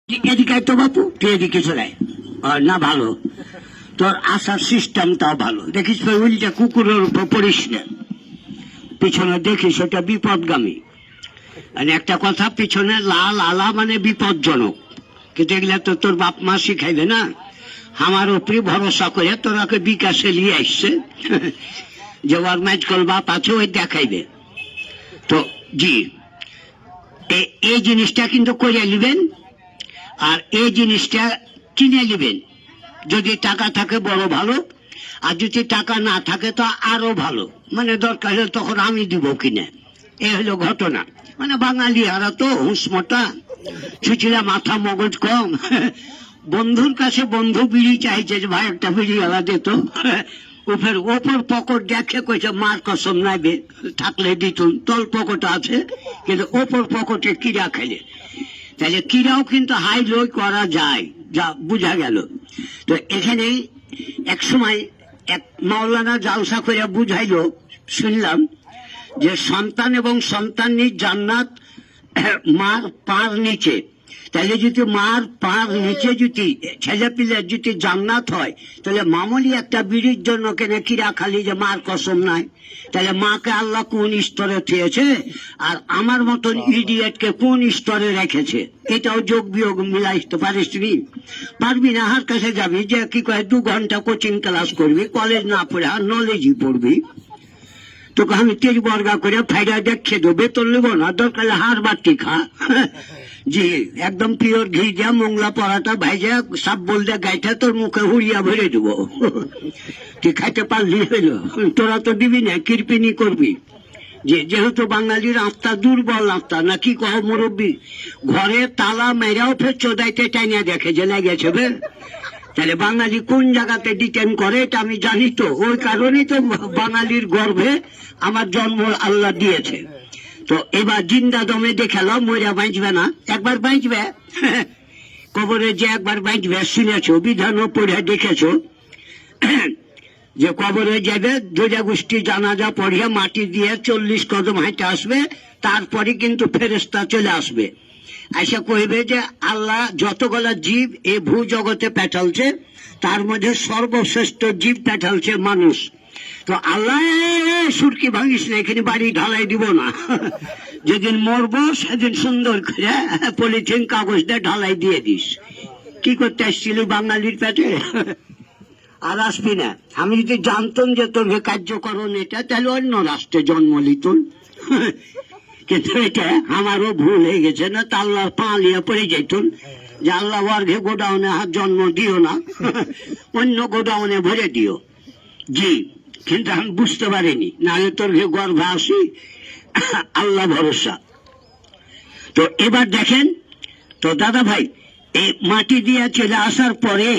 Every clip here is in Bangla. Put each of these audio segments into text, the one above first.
এদিকে তো বাপু, তুই এদিকে চলে না। ভালো, তোর আসার সিস্টেমটাও ভালো। দেখিস উল্টা কুকুরের উপর পড়িস না, পিছনে দেখিস ওটা বিপদগামী। মানে একটা কথা, পিছনে লাল আলা মানে বিপজ্জনক, কিন্তু এগুলা তো তোর বাপ মা শিখাইবে না। আমার উপরে ভরসা করে তোরাকে বিকাশে নিয়ে আসছে যে ওর ম্যাচকল বাপ আছে, ওই দেখাইবে। তো জি, এই জিনিসটা কিন্তু করে নেবেন, আর এই জিনিসটা কিনে নেবেন। যদি টাকা থাকে বড় ভালো, আর যদি টাকা না থাকে তো আরো ভালো। মানে দরকার হলে তখন আমি দিব কিনে। এ হলো ঘটনা। মানে বাঙালি হারা তো হুঁসমটা, ছুচিলা মাথা মগজ কম। বন্ধুর কাছে বন্ধু বিড়ি চাইছে যে ভাই একটা বিড়ি আলা দিত, ওপর পকেট দেখে কইছে মার কসম নাইবে, থাকলে দিত। তল পকেট আছে, কিন্তু ওপর পকেটে কিরা খেলে। তাহলে কিরাও কিন্তু হাই লো করা যায়, যা বুঝা গেল। তো এখানে এক সময় এক মাওলানা জালসা করে বুঝাইলো, শুনলাম যে সন্তান এবং সন্তানের জান্নাত মার পার নিচে। তাহলে যদি মার পার নিচে যদি ছেলে পিলের যদি জান্নাত হয়, তাহলে মামুলি একটা বিড়ির জন্য কেনে কিরা খালি যে মার কসম নাই। তাহলে মাকে আল্লাহ কোন স্তরে থিয়েছে, আর আমার মতন ইডিয়েটকে কোন স্তরে রেখেছে। এটাও যোগ বিয়োগ মিলাইতে পারিস নি? পারবি না। হার কাছে যাবি যে কি কয় 2 ঘন্টা কোচিং ক্লাস করবি, কলেজ না পড়ে আর নলেজই পড়বি। তোকে আমি 3 বর্গা করে ফাইডা দেখে দেবো, বেতন নেব না, দরকার হার বাটি খা। জি, একদম পিওর ঘি দিয়া মোংলা পরাটা ভাইজা সব বল দিয়ে গাইটা তোর মুখে হুড়িয়া ভরে দেবো। তুই খাইতে পারলি হইল, তোরা তো দিবি না, কৃপিনি করবি। যেহেতু বাঙালির আত্মা দুর্বল আত্মা, নাকি কহ মুরব্বী, ঘরে তালা মেরাও ফের চোদাইতে টাইনা দেখে যে লেগেছে বে। তাহলে বাঙালি কোন জায়গাতে ডিটেন করে এটা আমি জানি। তো ওই কারণেই তো বাঙালির গর্ভে আমার জন্ম আল্লাহ দিয়েছে। তো এবার জিন্দা দমে দেখালাম, মরিয়া বাঁচবে না, একবার বাঁচবে। কবরে যে একবার বাঁচবে শুনেছ, বিধানও পড়ে দেখেছ যে কবরে যাবে, দুজা গোষ্ঠী জানাজা পড়িয়া মাটি দিয়ে 40 কদম হাঁটে আসবে, তারপরে কিন্তু ফেরেশতা চলে আসবে। আশা কইবে যে আল্লাহ যতগুলা জীব এ ভূ জগতে পাঠালছে, তার মধ্যে সর্বশ্রেষ্ঠ জীব পাঠালছে মানুষ। তো আল্লাহ সুরকি ভাঙিস না, এখানে বাড়ি ঢালাই দিব না। যেদিন মরবো সেদিন সুন্দর করে পলিথিন কাগজ দিয়ে ঢালাই দিয়ে দিস। কি করতে আসছিলি বাঙালির পেটে? আর আসবি না। আমি যদি জানতাম যে তোর কার্যকরণ এটা, তাহলে অন্য রাষ্ট্রে জন্ম লিতুন। কিন্তু এটা আমারও ভুল হয়ে গেছে, না তা আল্লাহ পালিয়ে পড়ে যাইতুন যে আল্লাহ ওয়ার্ঘে গোডাউনে হাত জন্ম দিও না, অন্য গোডাউনে ভরে দিও। জি, কিন্তু আমি বুঝতে পারিনি, নাহলে তোর গর্ভে আসি। আল্লাহ ভরসা। তো এবার দেখেন তো দাদা ভাই, এই মাটি দিয়ে চলে আসার পরে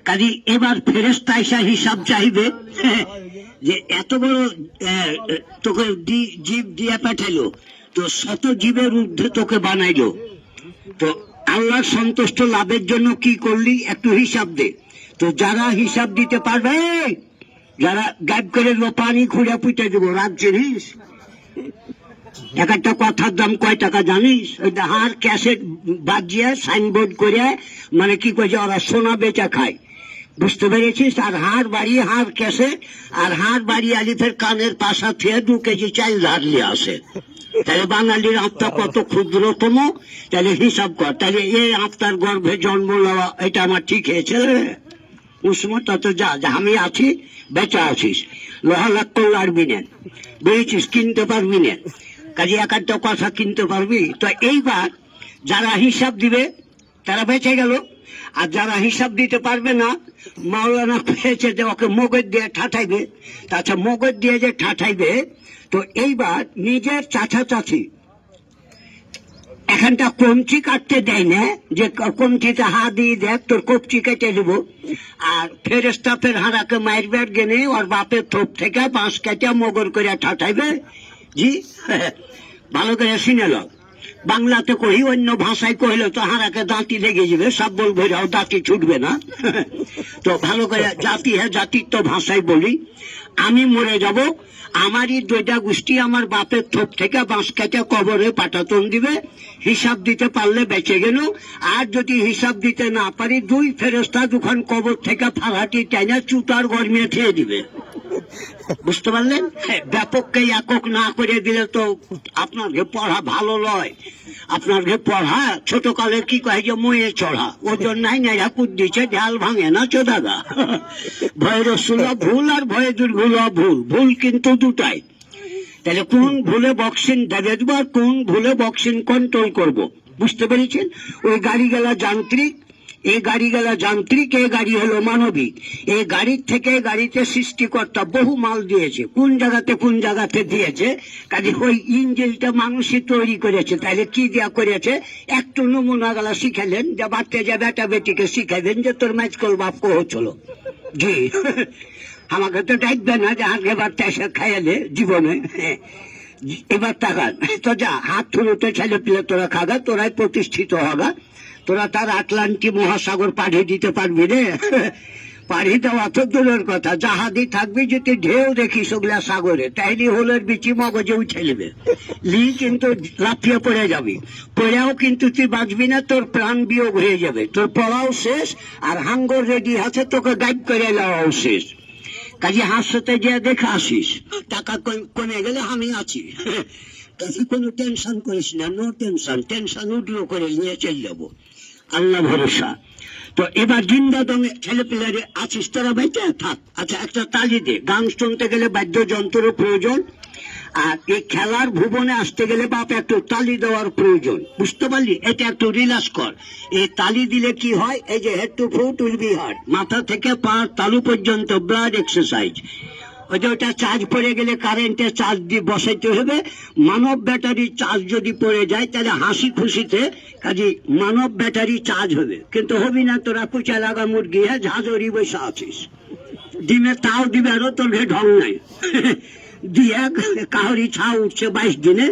কাজী এবার ফেরেশতা এসে হিসাব চাইবে যে এত বড় তোকে জীব দিয়ে পাঠাইলো, তো শত জীবের ঊর্ধ্বে তোকে বানাইলো, তো আল্লাহ সন্তুষ্ট লাভের জন্য কি করলি একটু হিসাব দে। তো যারা হিসাব দিতে পারবে, যারা গাইব করে পানি খুঁড়ে পুঁতে দেবো, রাত জিনিস। এক একটা কথার দাম কয় টাকা জানিস? ওই হার ক্যাসেট বাজিয়ে সাইনবোর্ড করে, মানে কি করছে ওরা সোনা বেচা খায়, বুঝতে পেরেছিস? আর হার বাড়ি হার ক্যাসেট, আর হার বাড়ি আলিফের কানের পাশা থেকে 2 কেজি চাল ধারলে আসে। তাহলে বাঙালির আত্মা কত ক্ষুদ্রতম, তাহলে হিসাব কর। তাহলে এই আত্মার গর্ভে জন্ম নেওয়া এটা আমার ঠিক হয়েছে? উসমত তো যা আমি আছি, বেচা আছিস, লোহা লাখ করবি না, বেরিয়েছিস, কিনতে পারবি না, কাজে এক একটা কথা কিনতে পারবি। তো এইবার যারা হিসাব দিবে তারা বেঁচে গেল, আর যারা হিসাব দিতে পারবে না, মাওলানা পেয়েছে যে ওকে মগজ দিয়ে ঠাঠাইবে। তাছাড়া মগজ দিয়ে যে ঠাঠাইবে, তো এইবার নিজের চাচা চাচি এখানটা কমচি কাটতে দেয় না, যে কমচিতে হা দিয়ে দেখ তোর কপচি কেটে দেব। আর ফেরেশতা ফের হারাকে মারবার গেলে ওর বাপের থোপ থেকে বাঁশ কেটে মগর করে ঠাঠাইবে। জি, ভালো করে শুনে লো। বাংলাতে কহি, অন্য ভাষায় কহিলে তো হারাকে দাঁতি লেগে যাবে, সব বলবে দাঁতি ছুটবে না। তো ভালো করে জাতি হ্যাঁ জাতির তো ভাষায় বলি। আমি মরে যাব, আমারই দুইটা গোষ্ঠী আমার বাপের থোপ থেকে বাঁশ কেটে কবরে পাঠাতন দিবে, হিসাব দিতে পারলে বেঁচে গেল, আর যদি হিসাব দিতে না পারি দুই ফেরেস্তা দুখান কবর থেকে ফারাটি টাইনা চুতার গরমিয়ে খেয়ে দিবে। বুঝতে পারলেন? ব্যাপককে একক না করে দিলে তো আপনাকে পড়া ভালো লয়। আপনাকে পড়া ছোট কালে কি কয় যে ময়ে চড়া, ওজন নাই নেড়া কুদ দিচ্ছে, ঢাল ভাঙে না চোদাগা। ভয়ের রসুলা ভুল আর ভয়ে দুর্গুলা ভুল, ভুল কিন্তু দুটাই। তাহলে কোন ভুলে বক্সিং দেবে দেবো আর কোন ভুলে বক্সিং কন্ট্রোল করব, বুঝতে পেরেছেন? ওই গাড়ি গেলা যান্ত্রিক, এই গাড়ি গেলা যান্ত্রিক, এই গাড়ি হলো মানবিক। এই গাড়ির থেকে গাড়িতে সৃষ্টিকর্তা বহু মাল দিয়েছে, কোন জায়গাতে দিয়েছে, কাজে ওই ইঞ্জিনটা মানুষই তৈরি করেছে। তাহলে কি দেওয়া করেছে, একটু নমুনা গেলা শিখালেন, যে বাড়তে যে বেটা বেটিকে শিখাবেন যে তোর ম্যাচকল বাপ কহ চলো। জি, আমাকে তো ডাকবে না যে আগে বাড়তে এসে খাইলে জীবনে। এবার তাকান তো, যা হাত ধুলোতে ছেলে পেলে তোরা খাগা, তোরাই প্রতিষ্ঠিত হগা। তোরা তার আটলান্টিক মহাসাগর পাঠিয়ে দিতে পারবি রে? পাড়ি দেওয়া তো দূরের কথা, জাহাজে থাকবি যদি ঢেউ দেখিস ওগুলা সাগরে, তাইলে হোলের বিচি মগজে উঠে নেবে, লি কিন্তু লাফিয়ে পড়ে যাবি, পড়েও কিন্তু তুই বাঁচবি না, তোর প্রাণ বিয়োগ হয়ে যাবে, তোর পড়াও শেষ, আর হাঙ্গর রেডি আছে তোকে গাইড করে নেওয়াও শেষ। কাজে হাসতে গিয়ে দেখে আসিস, টাকা কমে গেলে আমি আছি, কাজে কোনো টেনশন করিস না, নো টেনশন, টেনশন উঠলো করে নিয়ে চলে যাবো, আল্লাহ ভরসা। তো এবার জিন্দা দমে ছেলে পেলে আছিস তোরা বেঁচে থাক। আচ্ছা, একটা তালি দে, গান শুনতে গেলে বাদ্যযন্ত্রের প্রয়োজন, আর এই খেলার ভুবনে আসতে গেলে বাপ একটু তালি দেওয়ার প্রয়োজন, বুঝতে পারলি? এটা একটু রিল্যাক্স কর। এই তালি দিলে কি হয়, এই যে head to foot will be heart, মাথা থেকে পা তালু পর্যন্ত ব্লাড এক্সারসাইজ। ওটা চার্জ পড়ে গেলে কারেন্টে চার্জ দিয়ে বসাইতে হবে। মানব ব্যাটারি চার্জ যদি পড়ে যায় তাহলে হাসি খুশিতে কাজে মানব ব্যাটারি চার্জ হবে, কিন্তু হবি না তোরা কুচা লাগা মুরগি, হ্যাঁ ঝাঁঝরি বসে আছিস, ডিমে তাও দিবে আরো তোর ঢং নাই। দিয়ে কাহরি ছা উঠছে 22 দিনে,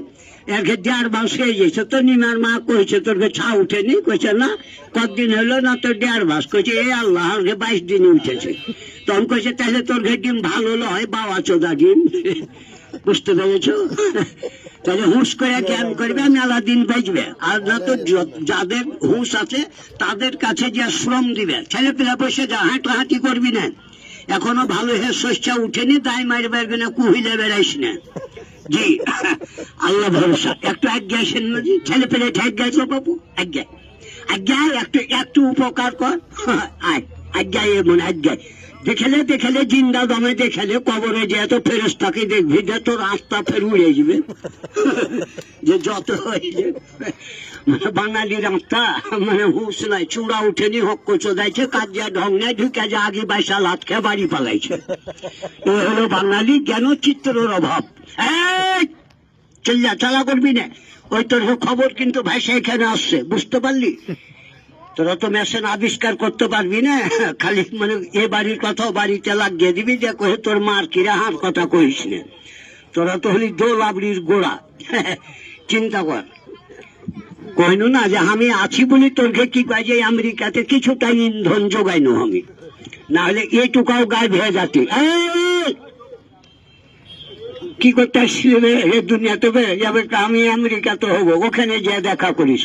এর 1.5 মাস হয়ে গেছে, তো নিমার মা কইছে তোর ছা উঠেনি, কইছে না কতদিন হলো না, তোর 1.5 মাস, কইছে এ আল্লাহ 22 দিনে উঠেছে। তখন কইছে তাহলে তোর ডিম ভালো নয়, বাবা চোদা ডিম। বুঝতে পেরেছ? তাহলে হুঁশ করে জ্ঞান করবে, মেলা দিন বাঁচবে, আর না তো যাদের হুঁশ আছে তাদের কাছে যে শ্রম দিবে। ছেলে পেলা বসে যা হাঁটাহাঁটি করবি না, এখনো ভালো হয়ে শস্যা উঠেনি, দায় মারি বেরবে না, কুহিলে বেড়াইস না। জি, আল্লাহ ভরসা। একটু আজ্ঞাসেন না জি, ছেলে পেলে ঠেক গাইছো বাবু, আজ্ঞা আজ্ঞা, একটু উপকার কর, আজ্ঞায় মনে আজ্ঞায়। দেখেলে জিন্দা দমে দেখেলে কবরে যে এত ফেরেশতাকে দেখবি যে তোর রাস্তা ফের উড়ে যাবে। যে যত হইলে মানে বাঙালির রাস্তা মানে হুঁশ নাই, চূড়া উঠেনি, হক চোদাইছে, কাজিয়া ঢং নাই, ঢুকে যে আগে বাইসা লাত খেয়ে বাড়ি পালাইছে। এ হলো বাঙালি, জ্ঞান চিত্রের অভাব। চালা করবি না, ওই তোর খবর কিন্তু ভাইসা এখানে আসছে, বুঝতে পারলি? তোরা তো মেশিন আবিষ্কার করতে পারবি না, খালি মানে এ বাড়ির কথা বাড়িতে লাগিয়ে দিবি, যে কহে তোর মার কিরা হার কথা কহিস না, তোরা তো হলি দোলাবড়ির গোড়া। চিন্তা কর, কইনু না যে আমি আছি বলি তোরকে কি কয় যে আমেরিকাতে কিছুটা ইন্ধন যোগাইনো আমি, না হলে এইটুকাও গায়ে ভেয়ে যাতি। কি করতে আসছিল এ দুনিয়াতে, আমি আমেরিকাতে হবো, ওখানে যে দেখা করিস,